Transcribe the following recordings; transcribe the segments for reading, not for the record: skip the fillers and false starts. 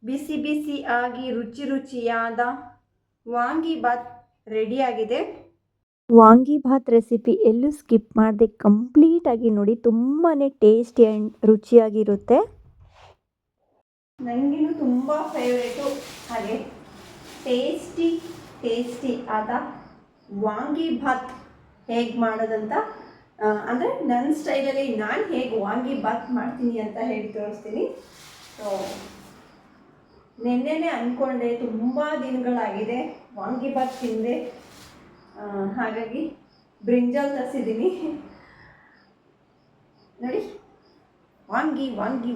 ಬಿಸಿ ಬಿಸಿ ಆಗಿ ರುಚಿ ರುಚಿಯಾದ ವಾಂಗಿಬಾತ್ ರೆಡಿಯಾಗಿದೆ. ವಾಂಗಿಬಾತ್ ರೆಸಿಪಿ ಎಲ್ಲೂ ಸ್ಕಿಪ್ ಮಾಡದೆ ಕಂಪ್ಲೀಟಾಗಿ ನೋಡಿ. ತುಂಬಾ ಟೇಸ್ಟಿ ಆ್ಯಂಡ್ ರುಚಿಯಾಗಿರುತ್ತೆ. ನನಗಿನ್ನೂ ತುಂಬ ಫೇವ್ರೇಟು. ಹಾಗೆ ಟೇಸ್ಟಿ ಆದ ವಾಂಗಿಬಾತ್ ಹೇಗೆ ಮಾಡೋದಂತ, ಅಂದರೆ ನನ್ನ ಸ್ಟೈಲಲ್ಲಿ ನಾನು ಹೇಗೆ ವಾಂಗಿಬಾತ್ ಮಾಡ್ತೀನಿ ಅಂತ ಹೇಳಿ ತೋರಿಸ್ತೀನಿ. ಸೊ ನೆನ್ನೆನೇ ಅಂದ್ಕೊಂಡೆ, ತುಂಬ ದಿನಗಳಾಗಿದೆ ವಾಂಗಿಬಾತ್ ತಿಂದೆ. ಹಾಗಾಗಿ ಬ್ರಿಂಜಾಲ್ ತರಿಸಿದ್ದೀನಿ ನೋಡಿ.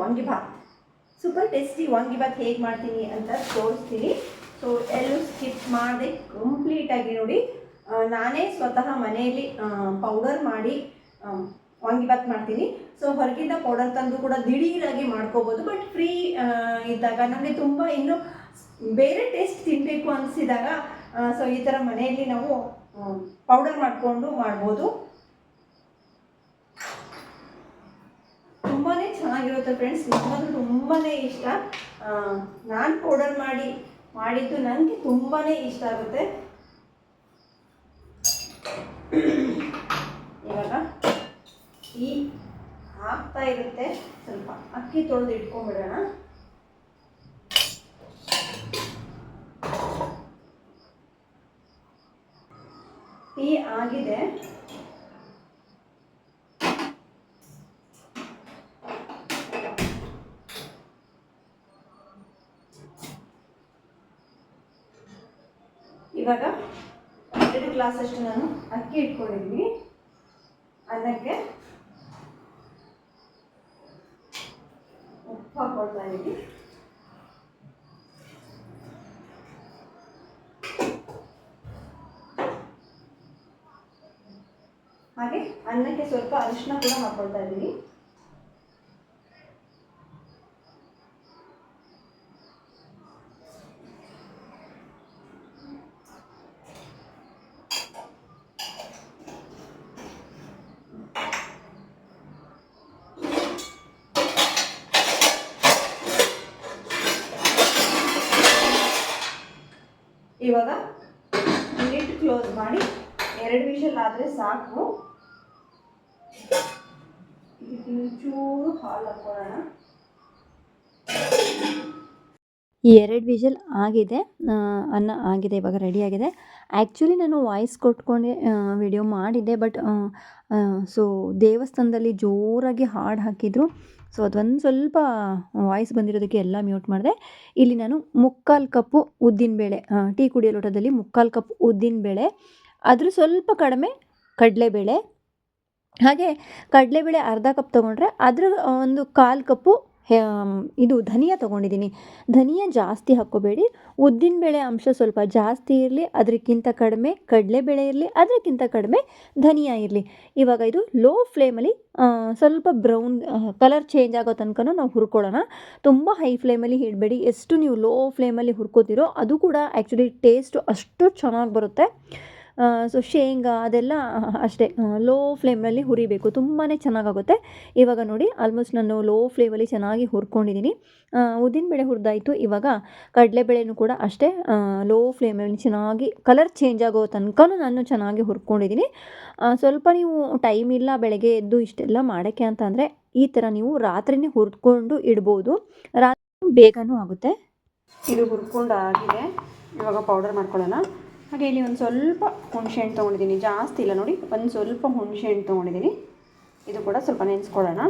ವಾಂಗಿಬಾತ್ ಸೂಪರ್ ಟೇಸ್ಟಿ ವಾಂಗಿಬಾತ್ ಹೇಗೆ ಮಾಡ್ತೀನಿ ಅಂತ ತೋರಿಸ್ತೀನಿ. ಸೊ ಎಲ್ಲೂ ಸ್ಕಿಪ್ ಮಾಡದೆ ಕಂಪ್ಲೀಟಾಗಿ ನೋಡಿ. ನಾನೇ ಸ್ವತಃ ಮನೆಯಲ್ಲಿ ಪೌಡರ್ ಮಾಡಿ ವಾಂಗಿಬಾತ್ ಮಾಡ್ತೀನಿ. ಸೊ ಹೊರಗಿಂದ ಪೌಡರ್ ತಂದು ಕೂಡ ದಿಢೀರಾಗಿ ಮಾಡ್ಕೋಬೋದು. ಬಟ್ ಫ್ರೀ ಇದ್ದಾಗ ನಮಗೆ ತುಂಬ ಇನ್ನೂ ಬೇರೆ ಟೇಸ್ಟ್ ತಿನ್ನಬೇಕು ಅನಿಸಿದಾಗ ಸೊ ಈ ಥರ ಮನೆಯಲ್ಲಿ ನಾವು ಪೌಡರ್ ಮಾಡಿಕೊಂಡು ಮಾಡ್ಬೋದು. ತುಂಬಾ ಚೆನ್ನಾಗಿರುತ್ತೆ ಫ್ರೆಂಡ್ಸ್. ನಮ್ಮದು ತುಂಬಾ ಇಷ್ಟ. ನಾನು ಪೌಡರ್ ಮಾಡಿದ್ದು ನನಗೆ ತುಂಬಾ ಇಷ್ಟ ಆಗುತ್ತೆ. ಇವಾಗ ಈ ಆಗ್ತಾ ಇರುತ್ತೆ. ಸ್ವಲ್ಪ ಅಕ್ಕಿ ತೊಳೆದು ಇಟ್ಕೊಂಡ್ಬಿಡೋಣ. ಟೀ ಆಗಿದೆ. ಇವಾಗ 2 ಗ್ಲಾಸಷ್ಟು ನಾನು ಅಕ್ಕಿ ಇಟ್ಕೊಂಡಿದ್ದೀನಿ. ಅನ್ನಕ್ಕೆ ಉಪ್ಪು ಹಾಕೊಳ್ತಾ ಇದ್ದೀನಿ. ಹಾಗೆ ಅನ್ನಕ್ಕೆ ಸ್ವಲ್ಪ ಅರಿಶಿನ ಕೂಡ ಹಾಕೊಳ್ತಾ ಇದ್ದೀನಿ. ಇವಾಗ ಲಿಡ್ ಕ್ಲೋಸ್ ಮಾಡಿ 2 ವಿಷಲ್ ಆದರೆ ಸಾಕು. ಇದಕ್ಕೆ ಚೂರು ಹಾಲು ಹಾಕೊಳ್ಳೋಣ. 2 ವಿಷಲ್ ಆಗಿದೆ. ಅನ್ನ ಆಗಿದೆ, ಇವಾಗ ರೆಡಿಯಾಗಿದೆ. ಆ್ಯಕ್ಚುಲಿ ನಾನು ವಾಯ್ಸ್ ಕೊಟ್ಕೊಂಡೆ ವಿಡಿಯೋ ಮಾಡಿದ್ದೆ. ಬಟ್ ಸೊ ದೇವಸ್ಥಾನದಲ್ಲಿ ಜೋರಾಗಿ ಹಾಡು ಹಾಕಿದ್ರು. ಸೊ ಅದೊಂದು ಸ್ವಲ್ಪ ವಾಯ್ಸ್ ಬಂದಿರೋದಕ್ಕೆ ಎಲ್ಲ ಮ್ಯೂಟ್ ಮಾಡಿದೆ. ಇಲ್ಲಿ ನಾನು 3/4 ಕಪ್ಪು ಉದ್ದಿನಬೇಳೆ, ಟೀ ಕುಡಿಯೋ ಲೋಟದಲ್ಲಿ 3/4 ಕಪ್ ಉದ್ದಿನಬೇಳೆ, ಅದ್ರ ಸ್ವಲ್ಪ ಕಡಿಮೆ ಕಡಲೆಬೇಳೆ, ಹಾಗೆ ಕಡಲೆಬೇಳೆ ಅರ್ಧ ಕಪ್ ತೊಗೊಂಡ್ರೆ ಅದ್ರ ಒಂದು 1/4 ಕಪ್ಪು ಇದು ಧನಿಯಾ ತೊಗೊಂಡಿದ್ದೀನಿ. ಧನಿಯಾ ಜಾಸ್ತಿ ಹಾಕ್ಕೋಬೇಡಿ. ಉದ್ದಿನಬೇಳೆ ಅಂಶ ಸ್ವಲ್ಪ ಜಾಸ್ತಿ ಇರಲಿ, ಅದಕ್ಕಿಂತ ಕಡಿಮೆ ಕಡಲೆಬೇಳೆ ಇರಲಿ, ಅದಕ್ಕಿಂತ ಕಡಿಮೆ ಧನಿಯಾ ಇರಲಿ. ಇವಾಗ ಇದು ಲೋ ಫ್ಲೇಮಲ್ಲಿ ಸ್ವಲ್ಪ ಬ್ರೌನ್ ಕಲರ್ ಚೇಂಜ್ ಆಗೋ ತನಕ ನಾವು ಹುರ್ಕೊಳ್ಳೋಣ. ತುಂಬ ಹೈ ಫ್ಲೇಮಲ್ಲಿ ಇಡಬೇಡಿ. ಎಷ್ಟು ನೀವು ಲೋ ಫ್ಲೇಮಲ್ಲಿ ಹುರ್ಕೋತಿರೋ ಅದು ಕೂಡ ಆ್ಯಕ್ಚುಲಿ ಟೇಸ್ಟು ಅಷ್ಟು ಚೆನ್ನಾಗಿ ಬರುತ್ತೆ. ಸೊ ಶೇಂಗಾ ಅದೆಲ್ಲ ಅಷ್ಟೇ ಲೋ ಫ್ಲೇಮಲ್ಲಿ ಹುರಿಬೇಕು, ತುಂಬಾ ಚೆನ್ನಾಗಾಗುತ್ತೆ. ಇವಾಗ ನೋಡಿ ಆಲ್ಮೋಸ್ಟ್ ನಾನು ಲೋ ಫ್ಲೇಮಲ್ಲಿ ಚೆನ್ನಾಗಿ ಹುರ್ಕೊಂಡಿದ್ದೀನಿ. ಉದ್ದಿನಬೇಳೆ ಹುರಿದಾಯಿತು. ಇವಾಗ ಕಡಲೆಬೇಳೆನೂ ಕೂಡ ಅಷ್ಟೇ ಲೋ ಫ್ಲೇಮಲ್ಲಿ ಚೆನ್ನಾಗಿ ಕಲರ್ ಚೇಂಜ್ ಆಗೋ ತನಕ ನಾನು ಚೆನ್ನಾಗಿ ಹುರ್ಕೊಂಡಿದ್ದೀನಿ. ಸ್ವಲ್ಪ ನೀವು ಟೈಮ್ ಇಲ್ಲ ಬೆಳಗ್ಗೆ ಎದ್ದು ಇಷ್ಟೆಲ್ಲ ಮಾಡೋಕ್ಕೆ ಅಂತ ಅಂದರೆ ಈ ಥರ ನೀವು ರಾತ್ರಿನೇ ಹುರ್ಕೊಂಡು ಇಡ್ಬೋದು. ರಾತ್ರಿ ಬೇಗನೂ ಆಗುತ್ತೆ. ಇದು ಹುರ್ಕೊಂಡು ಆಗಿದೆ. ಇವಾಗ ಪೌಡರ್ ಮಾಡ್ಕೊಳ್ಳೋಣ. ಹಾಗೆ ಇಲ್ಲಿ ಒಂದು ಸ್ವಲ್ಪ ಹುಣಸೆಹಣ್ಣು ತೊಗೊಂಡಿದ್ದೀನಿ, ಜಾಸ್ತಿ ಇಲ್ಲ ನೋಡಿ. ಒಂದು ಸ್ವಲ್ಪ ಹುಣಸೆಹಣ್ಣು ತೊಗೊಂಡಿದ್ದೀನಿ. ಇದು ಕೂಡ ಸ್ವಲ್ಪ ನೆನೆಸ್ಕೊಳ್ಳೋಣ.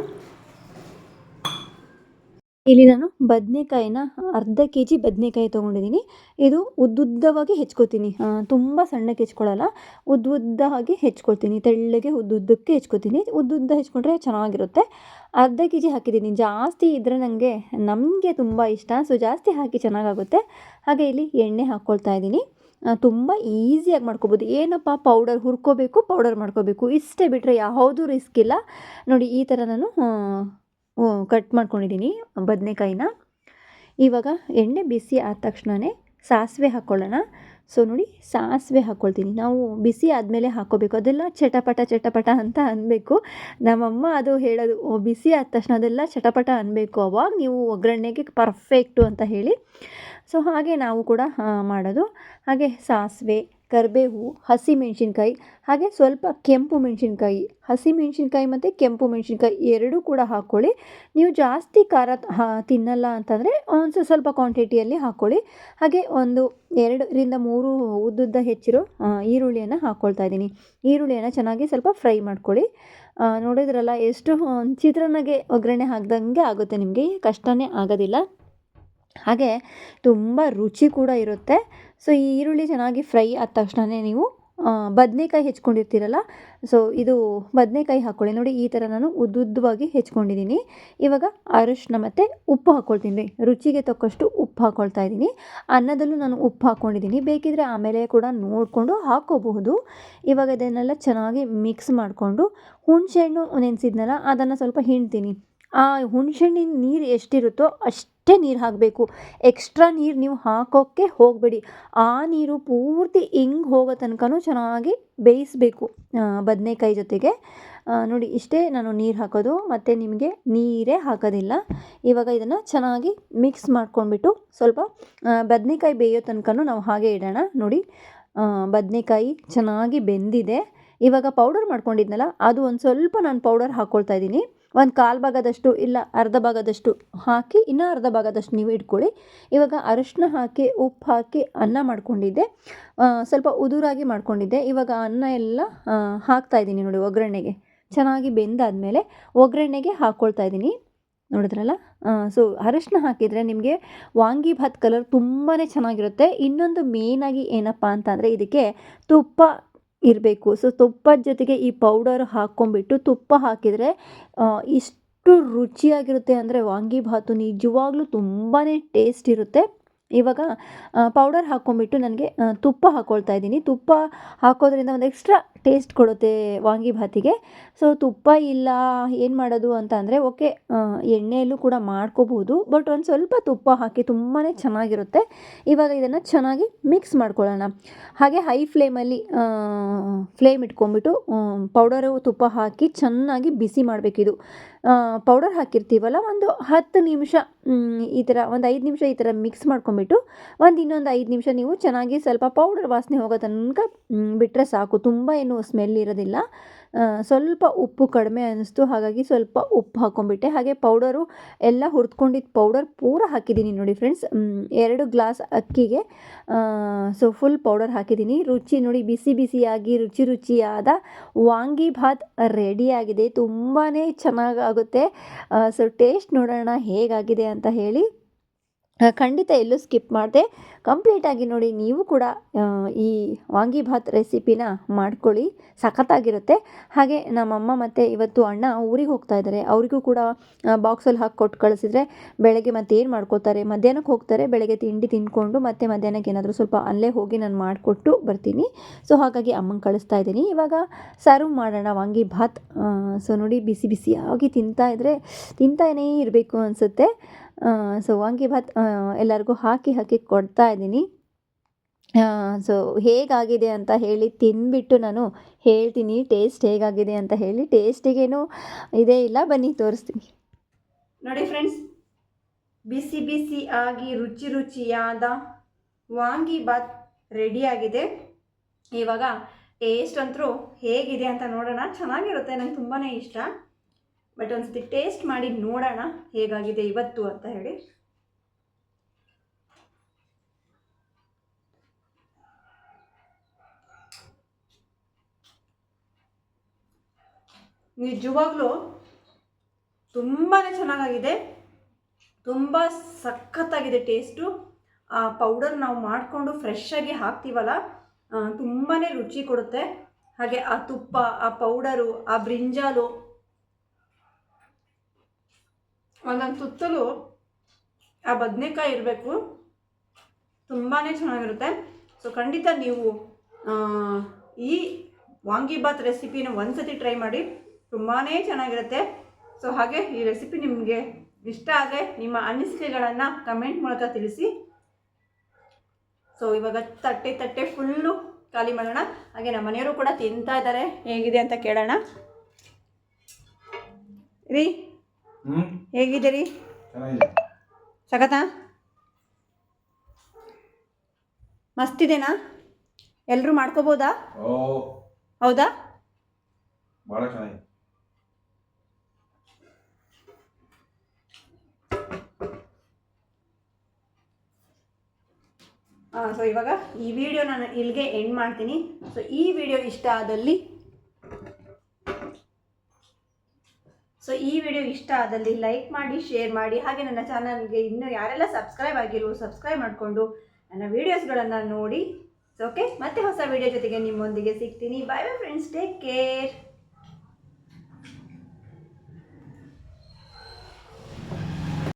ಇಲ್ಲಿ ನಾನು ಬದನೆಕಾಯಿನ ಅರ್ಧ kg ಬದನೆಕಾಯಿ ತೊಗೊಂಡಿದ್ದೀನಿ. ಇದು ಉದ್ದುದ್ದವಾಗಿ ಹೆಚ್ಕೋತೀನಿ, ತುಂಬ ಸಣ್ಣಕ್ಕೆ ಹೆಚ್ಕೊಳ್ಳಲ್ಲ, ಉದ್ದಾಗಿ ಹೆಚ್ಕೊಳ್ತೀನಿ. ತೆಳ್ಳಗೆ ಉದ್ದುದ್ದಕ್ಕೆ ಹೆಚ್ಕೋತೀನಿ. ಉದ್ದುದ್ದ ಹೆಚ್ಕೊಂಡ್ರೆ ಚೆನ್ನಾಗಿರುತ್ತೆ. ಅರ್ಧ kg ಹಾಕಿದ್ದೀನಿ. ಜಾಸ್ತಿ ಇದ್ದರೆ ನಮಗೆ ತುಂಬ ಇಷ್ಟ. ಸೊ ಜಾಸ್ತಿ ಹಾಕಿ ಚೆನ್ನಾಗಾಗುತ್ತೆ. ಹಾಗೆ ಇಲ್ಲಿ ಎಣ್ಣೆ ಹಾಕ್ಕೊಳ್ತಾ ಇದ್ದೀನಿ. ತುಂಬ ಈಸಿಯಾಗಿ ಮಾಡ್ಕೋಬೋದು. ಏನಪ್ಪ ಪೌಡರ್ ಹುರ್ಕೋಬೇಕು, ಪೌಡರ್ ಮಾಡ್ಕೋಬೇಕು, ಇಷ್ಟೇ ಬಿಟ್ಟರೆ ಯಾವುದೂ ರಿಸ್ಕ್ ಇಲ್ಲ. ನೋಡಿ ಈ ಥರ ನಾನು ಕಟ್ ಮಾಡ್ಕೊಂಡಿದ್ದೀನಿ ಬದನೆಕಾಯಿನ. ಇವಾಗ ಎಣ್ಣೆ ಬಿಸಿ ಆದ ತಕ್ಷಣವೇ ಸಾಸಿವೆ ಹಾಕ್ಕೊಳ್ಳೋಣ. ಸೊ ನೋಡಿ ಸಾಸಿವೆ ಹಾಕ್ಕೊಳ್ತೀನಿ. ನಾವು ಬಿಸಿ ಆದಮೇಲೆ ಹಾಕ್ಕೋಬೇಕು, ಅದೆಲ್ಲ ಚಟಪಟ ಚಟಪಟ ಅಂತ ಅನ್ನಬೇಕು. ನಮ್ಮಮ್ಮ ಅದು ಹೇಳೋದು, ಬಿಸಿ ಆದ ತಕ್ಷಣ ಅದೆಲ್ಲ ಚಟಪಟ ಅನ್ನಬೇಕು, ಅವಾಗ ನೀವು ಒಗ್ಗರಣೆಗೆ ಪರ್ಫೆಕ್ಟು ಅಂತ ಹೇಳಿ. ಸೊ ಹಾಗೆ ನಾವು ಕೂಡ ಮಾಡೋದು. ಹಾಗೆ ಸಾಸಿವೆ, ಕರಿಬೇವು, ಹಸಿಮೆಣ್ಸಿನ್ಕಾಯಿ, ಹಾಗೆ ಸ್ವಲ್ಪ ಕೆಂಪು ಮೆಣಸಿನ್ಕಾಯಿ, ಹಸಿಮೆಣ್ಸಿನ್ಕಾಯಿ ಮತ್ತು ಕೆಂಪು ಮೆಣಸಿನ್ಕಾಯಿ ಎರಡೂ ಕೂಡ ಹಾಕ್ಕೊಳ್ಳಿ. ನೀವು ಜಾಸ್ತಿ ಖಾರ ತಿನ್ನಲ್ಲ ಅಂತಂದರೆ ಒಂದು ಸ್ವಲ್ಪ ಕ್ವಾಂಟಿಟಿಯಲ್ಲಿ ಹಾಕ್ಕೊಳ್ಳಿ. ಹಾಗೆ ಒಂದು 2-3 ಉದ್ದುದ್ದ ಹೆಚ್ಚಿರೋ ಈರುಳ್ಳಿಯನ್ನು ಹಾಕ್ಕೊಳ್ತಾ ಇದ್ದೀನಿ. ಈರುಳ್ಳಿಯನ್ನು ಚೆನ್ನಾಗಿ ಸ್ವಲ್ಪ ಫ್ರೈ ಮಾಡ್ಕೊಳ್ಳಿ. ನೋಡಿದ್ರಲ್ಲ ಎಷ್ಟು ಚಿತ್ರಾನ್ನಗೆ ಒಗ್ಗರಣೆ ಹಾಕ್ದಂಗೆ ಆಗುತ್ತೆ, ನಿಮಗೆ ಕಷ್ಟನೇ ಆಗೋದಿಲ್ಲ. ಹಾಗೆ ತುಂಬ ರುಚಿ ಕೂಡ ಇರುತ್ತೆ. ಸೊ ಈ ಈರುಳ್ಳಿ ಚೆನ್ನಾಗಿ ಫ್ರೈ ಆದ ತಕ್ಷಣವೇ ನೀವು ಬದನೇಕಾಯಿ ಹೆಚ್ಕೊಂಡಿರ್ತೀರಲ್ಲ, ಸೊ ಇದು ಬದನೇಕಾಯಿ ಹಾಕ್ಕೊಳ್ಳಿ. ನೋಡಿ ಈ ಥರ ನಾನು ಉದ್ದುದ್ದವಾಗಿ ಹೆಚ್ಕೊಂಡಿದ್ದೀನಿ. ಇವಾಗ ಅರಿಶಿನ ಮತ್ತು ಉಪ್ಪು ಹಾಕ್ಕೊಳ್ತೀನಿ. ರುಚಿಗೆ ತಕ್ಕಷ್ಟು ಉಪ್ಪು ಹಾಕ್ಕೊಳ್ತಾ ಇದ್ದೀನಿ. ಅನ್ನದಲ್ಲೂ ನಾನು ಉಪ್ಪು ಹಾಕ್ಕೊಂಡಿದ್ದೀನಿ, ಬೇಕಿದ್ದರೆ ಆಮೇಲೆ ಕೂಡ ನೋಡಿಕೊಂಡು ಹಾಕ್ಕೋಬಹುದು. ಇವಾಗ ಇದನ್ನೆಲ್ಲ ಚೆನ್ನಾಗಿ ಮಿಕ್ಸ್ ಮಾಡಿಕೊಂಡು ಹುಣಸೆಹಣ್ಣು ನೆನೆಸಿದ್ನಲ್ಲ ಅದನ್ನು ಸ್ವಲ್ಪ ಹಿಂಡ್ತೀನಿ. ಆ ಹುಣಸೆಹಣ್ಣಿನ ನೀರು ಎಷ್ಟಿರುತ್ತೋ ಅಷ್ಟೇ ನೀರು ಹಾಕಬೇಕು. ಎಕ್ಸ್ಟ್ರಾ ನೀರು ನೀವು ಹಾಕೋಕ್ಕೆ ಹೋಗಬೇಡಿ. ಆ ನೀರು ಪೂರ್ತಿ ಹಿಂಗೆ ಹೋಗೋ ತನಕನೂ ಚೆನ್ನಾಗಿ ಬೇಯಿಸಬೇಕು ಬದನೇಕಾಯಿ ಜೊತೆಗೆ. ನೋಡಿ ಇಷ್ಟೇ ನಾನು ನೀರು ಹಾಕೋದು, ಮತ್ತು ನಿಮಗೆ ನೀರೇ ಹಾಕೋದಿಲ್ಲ. ಇವಾಗ ಇದನ್ನು ಚೆನ್ನಾಗಿ ಮಿಕ್ಸ್ ಮಾಡ್ಕೊಂಡ್ಬಿಟ್ಟು ಸ್ವಲ್ಪ ಬದನೇಕಾಯಿ ಬೇಯೋ ತನಕನೂ ನಾವು ಹಾಗೆ ಇಡೋಣ. ನೋಡಿ ಬದನೇಕಾಯಿ ಚೆನ್ನಾಗಿ ಬೆಂದಿದೆ. ಇವಾಗ ಪೌಡರ್ ಮಾಡ್ಕೊಂಡಿದ್ನಲ್ಲ ಅದು ಒಂದು ಸ್ವಲ್ಪ ನಾನು ಪೌಡರ್ ಹಾಕ್ಕೊಳ್ತಾ ಇದ್ದೀನಿ. ಒಂದು 1/4 ಭಾಗದಷ್ಟು ಇಲ್ಲ ಅರ್ಧ ಭಾಗದಷ್ಟು ಹಾಕಿ, ಇನ್ನೂ ಅರ್ಧ ಭಾಗದಷ್ಟು ನೀವು ಇಟ್ಕೊಳ್ಳಿ. ಇವಾಗ ಅರಿಶಿನ ಹಾಕಿ ಉಪ್ಪು ಹಾಕಿ ಅನ್ನ ಮಾಡ್ಕೊಂಡಿದ್ದೆ, ಸ್ವಲ್ಪ ಉದುರಾಗಿ ಮಾಡ್ಕೊಂಡಿದ್ದೆ. ಇವಾಗ ಅನ್ನ ಎಲ್ಲ ಹಾಕ್ತಾಯಿದ್ದೀನಿ ನೋಡಿ ಒಗ್ಗರಣೆಗೆ. ಚೆನ್ನಾಗಿ ಬೆಂದಾದಮೇಲೆ ಒಗ್ಗರಣೆಗೆ ಹಾಕ್ಕೊಳ್ತಾ ಇದ್ದೀನಿ. ನೋಡಿದ್ರಲ್ಲ, ಸೊ ಅರಿಶಿನ ಹಾಕಿದರೆ ನಿಮಗೆ ವಾಂಗಿಭಾತ್ ಕಲರ್ ತುಂಬಾ ಚೆನ್ನಾಗಿರುತ್ತೆ. ಇನ್ನೊಂದು ಮೇಯ್ನಾಗಿ ಏನಪ್ಪ ಅಂತಂದರೆ ಇದಕ್ಕೆ ತುಪ್ಪ ಇರಬೇಕು. ಸೊ ತುಪ್ಪದ ಜೊತೆಗೆ ಈ ಪೌಡರ್ ಹಾಕ್ಕೊಂಬಿಟ್ಟು ತುಪ್ಪ ಹಾಕಿದರೆ ಇಷ್ಟು ರುಚಿಯಾಗಿರುತ್ತೆ ಅಂದರೆ ವಾಂಗಿಭಾತು ನಿಜವಾಗ್ಲೂ ತುಂಬಾ ಟೇಸ್ಟ್ ಇರುತ್ತೆ. ಇವಾಗ ಪೌಡರ್ ಹಾಕ್ಕೊಂಬಿಟ್ಟು ನನಗೆ ತುಪ್ಪ ಹಾಕ್ಕೊಳ್ತಾ ಇದ್ದೀನಿ. ತುಪ್ಪ ಹಾಕೋದ್ರಿಂದ ಒಂದು ಎಕ್ಸ್ಟ್ರಾ ಟೇಸ್ಟ್ ಕೊಡುತ್ತೆ ವಾಂಗಿಭಾತಿಗೆ. ಸೊ ತುಪ್ಪ ಇಲ್ಲ ಏನು ಮಾಡೋದು ಅಂತ ಅಂದರೆ ಓಕೆ, ಎಣ್ಣೆಯಲ್ಲೂ ಕೂಡ ಮಾಡ್ಕೋಬೋದು, ಬಟ್ ಒಂದು ಸ್ವಲ್ಪ ತುಪ್ಪ ಹಾಕಿ ತುಂಬಾ ಚೆನ್ನಾಗಿರುತ್ತೆ. ಇವಾಗ ಇದನ್ನು ಚೆನ್ನಾಗಿ ಮಿಕ್ಸ್ ಮಾಡ್ಕೊಳ್ಳೋಣ. ಹಾಗೆ ಹೈ ಫ್ಲೇಮಲ್ಲಿ ಫ್ಲೇಮ್ ಇಟ್ಕೊಂಬಿಟ್ಟು ಪೌಡರು ತುಪ್ಪ ಹಾಕಿ ಚೆನ್ನಾಗಿ ಬಿಸಿ ಮಾಡಬೇಕಿದು. ಪೌಡರ್ ಹಾಕಿರ್ತೀವಲ್ಲ, ಒಂದು 10 ನಿಮಿಷ ಈ ಥರ, ಒಂದು 5 ನಿಮಿಷ ಈ ಥರ ಮಿಕ್ಸ್ ಮಾಡ್ಕೊಂಬಿಟ್ಟು ಇನ್ನೊಂದು 5 ನಿಮಿಷ ನೀವು ಚೆನ್ನಾಗಿ ಸ್ವಲ್ಪ ಪೌಡರ್ ವಾಸನೆ ಹೋಗೋ ತನಕ ಬಿಟ್ಟರೆ ಸಾಕು. ತುಂಬ ಏನು ಸ್ಮೆಲ್ ಇರೋದಿಲ್ಲ. ಸ್ವಲ್ಪ ಉಪ್ಪು ಕಡಿಮೆ ಅನ್ನಿಸ್ತು, ಹಾಗಾಗಿ ಸ್ವಲ್ಪ ಉಪ್ಪು ಹಾಕ್ಕೊಂಬಿಟ್ಟೆ. ಹಾಗೆ ಪೌಡರು ಎಲ್ಲ ಹುರಿದ್ಕೊಂಡಿದ್ದ ಪೌಡರ್ ಪೂರ ಹಾಕಿದ್ದೀನಿ ನೋಡಿ ಫ್ರೆಂಡ್ಸ್. 2 ಗ್ಲಾಸ್ ಅಕ್ಕಿಗೆ ಸೊ ಫುಲ್ ಪೌಡರ್ ಹಾಕಿದ್ದೀನಿ. ರುಚಿ ನೋಡಿ, ಬಿಸಿ ಬಿಸಿಯಾಗಿ ರುಚಿಯಾದ ವಾಂಗಿಭಾತ್ ರೆಡಿಯಾಗಿದೆ. ತುಂಬಾ ಚೆನ್ನಾಗಾಗುತ್ತೆ. ಸೊ ಟೇಸ್ಟ್ ನೋಡೋಣ ಹೇಗಾಗಿದೆ ಅಂತ ಹೇಳಿ. ಖಂಡಿತ ಎಲ್ಲೂ ಸ್ಕಿಪ್ ಮಾಡದೆ ಕಂಪ್ಲೀಟಾಗಿ ನೋಡಿ. ನೀವು ಕೂಡ ಈ ವಾಂಗಿಭಾತ್ ರೆಸಿಪಿನ ಮಾಡ್ಕೊಳ್ಳಿ, ಸಖತ್ತಾಗಿರುತ್ತೆ. ಹಾಗೆ ನಮ್ಮಮ್ಮ ಮತ್ತು ಇವತ್ತು ಅಣ್ಣ ಊರಿಗೆ ಹೋಗ್ತಾ ಇದ್ದಾರೆ. ಅವರಿಗೂ ಕೂಡ ಬಾಕ್ಸಲ್ಲಿ ಹಾಕಿ ಕೊಟ್ಟು ಕಳಿಸಿದ್ರೆ ಬೆಳಗ್ಗೆ ಮತ್ತೆ ಏನು ಮಾಡ್ಕೋತಾರೆ, ಮಧ್ಯಾಹ್ನಕ್ಕೆ ಹೋಗ್ತಾರೆ, ಬೆಳಗ್ಗೆ ತಿಂಡಿ ತಿಂದ್ಕೊಂಡು ಮತ್ತೆ ಮಧ್ಯಾಹ್ನಕ್ಕೆ ಏನಾದರೂ ಸ್ವಲ್ಪ ಅಲ್ಲೇ ಹೋಗಿ ನಾನು ಮಾಡಿಕೊಟ್ಟು ಬರ್ತೀನಿ. ಸೊ ಹಾಗಾಗಿ ಅಮ್ಮಂಗೆ ಕಳಿಸ್ತಾ ಇದ್ದೀನಿ. ಇವಾಗ ಸರ್ವ್ ಮಾಡೋಣ ವಾಂಗಿಭಾತ್. ಸೊ ನೋಡಿ ಬಿಸಿ ಬಿಸಿಯಾಗಿ ತಿಂತಾನೇ ಇರಬೇಕು ಅನಿಸುತ್ತೆ. ಸೊ ವಾಂಗಿಭಾತ್ ಎಲ್ಲರಿಗೂ ಹಾಕಿ ಕೊಡ್ತಾ ಇದ್ದೀನಿ. ಸೊ ಹೇಗಾಗಿದೆ ಅಂತ ಹೇಳಿ ತಿಂದ್ಬಿಟ್ಟು ನಾನು ಹೇಳ್ತೀನಿ ಟೇಸ್ಟ್ ಹೇಗಾಗಿದೆ ಅಂತ ಹೇಳಿ. ಟೇಸ್ಟಿಗೇನು ಇದೇ ಇಲ್ಲ, ಬನ್ನಿ ತೋರಿಸ್ತೀನಿ ನೋಡಿ ಫ್ರೆಂಡ್ಸ್. ಬಿಸಿ ಬಿಸಿಯಾಗಿ ರುಚಿಯಾದ ವಾಂಗಿಭಾತ್ ರೆಡಿಯಾಗಿದೆ. ಇವಾಗ ಟೇಸ್ಟ್ ಅಂತೂ ಹೇಗಿದೆ ಅಂತ ನೋಡೋಣ. ಚೆನ್ನಾಗಿರುತ್ತೆ, ನಂಗೆ ತುಂಬಾ ಇಷ್ಟ. ಬಟ್ ಒಂದ್ಸತಿ ಟೇಸ್ಟ್ ಮಾಡಿ ನೋಡೋಣ ಹೇಗಾಗಿದೆ ಇವತ್ತು ಅಂತ ಹೇಳಿ. ನಿಜವಾಗ್ಲೂ ತುಂಬಾ ಚೆನ್ನಾಗಾಗಿದೆ, ತುಂಬ ಸಖತ್ತಾಗಿದೆ ಟೇಸ್ಟು. ಆ ಪೌಡರ್ ನಾವು ಮಾಡಿಕೊಂಡು ಫ್ರೆಶ್ಶಾಗಿ ಹಾಕ್ತೀವಲ್ಲ, ತುಂಬಾ ರುಚಿ ಕೊಡುತ್ತೆ. ಹಾಗೆ ಆ ತುಪ್ಪ, ಆ ಪೌಡರು, ಆ ಬ್ರಿಂಜಾಲು, ಒಂದೊಂದು ತುತ್ತಲು ಆ ಬದನೇಕಾಯಿ ಇರಬೇಕು, ತುಂಬಾ ಚೆನ್ನಾಗಿರುತ್ತೆ. ಸೊ ಖಂಡಿತ ನೀವು ಈ ವಾಂಗಿಭಾತ್ ರೆಸಿಪಿನ ಒಂದ್ಸತಿ ಟ್ರೈ ಮಾಡಿ, ತುಂಬಾ ಚೆನ್ನಾಗಿರುತ್ತೆ. ಸೊ ಹಾಗೆ ಈ ರೆಸಿಪಿ ನಿಮಗೆ ಇಷ್ಟ ಆದರೆ ನಿಮ್ಮ ಅನಿಸಿಕೆಗಳನ್ನು ಕಮೆಂಟ್ ಮೂಲಕ ತಿಳಿಸಿ. ಸೊ ಇವಾಗ ತಟ್ಟೆ ಫುಲ್ಲು ಖಾಲಿ ಮಾಡೋಣ. ಹಾಗೆ ನಮ್ಮ ಮನೆಯವರು ಕೂಡ ತಿಂತಾ ಇದ್ದಾರೆ. ಹೇಗಿದೆ ಅಂತ ಕೇಳೋಣ. ರೀ ಹೇಗಿದೆ ರೀ? ಸಖತ್ತಾ? ಮಸ್ತಿದೆನಾ? ಎಲ್ಲರೂ ಮಾಡ್ಕೋಬೋದಾ? ಹೌದಾ? ಭಾಳ ಚೆನ್ನಾಗಿದೆ. ಸೊ ಇವಾಗ ಈ ವಿಡಿಯೋ ನಾನು ಇಲ್ಲಿಗೆ ಎಂಡ್ ಮಾಡ್ತೀನಿ. ಸೊ ಈ ವಿಡಿಯೋ ಇಷ್ಟ ಆದಲ್ಲಿ ಲೈಕ್ ಮಾಡಿ, ಶೇರ್ ಮಾಡಿ. ಹಾಗೆ ನನ್ನ ಚಾನಲ್ಗೆ ಇನ್ನೂ ಯಾರೆಲ್ಲ ಸಬ್ಸ್ಕ್ರೈಬ್ ಆಗಿರೋ ಸಬ್ಸ್ಕ್ರೈಬ್ ಮಾಡಿಕೊಂಡು ನನ್ನ ವೀಡಿಯೋಸ್ಗಳನ್ನು ನೋಡಿ. ಓಕೆ, ಮತ್ತೆ ಹೊಸ ವಿಡಿಯೋ ಜೊತೆಗೆ ನಿಮ್ಮೊಂದಿಗೆ ಸಿಗ್ತೀನಿ. Bye bye friends, take care.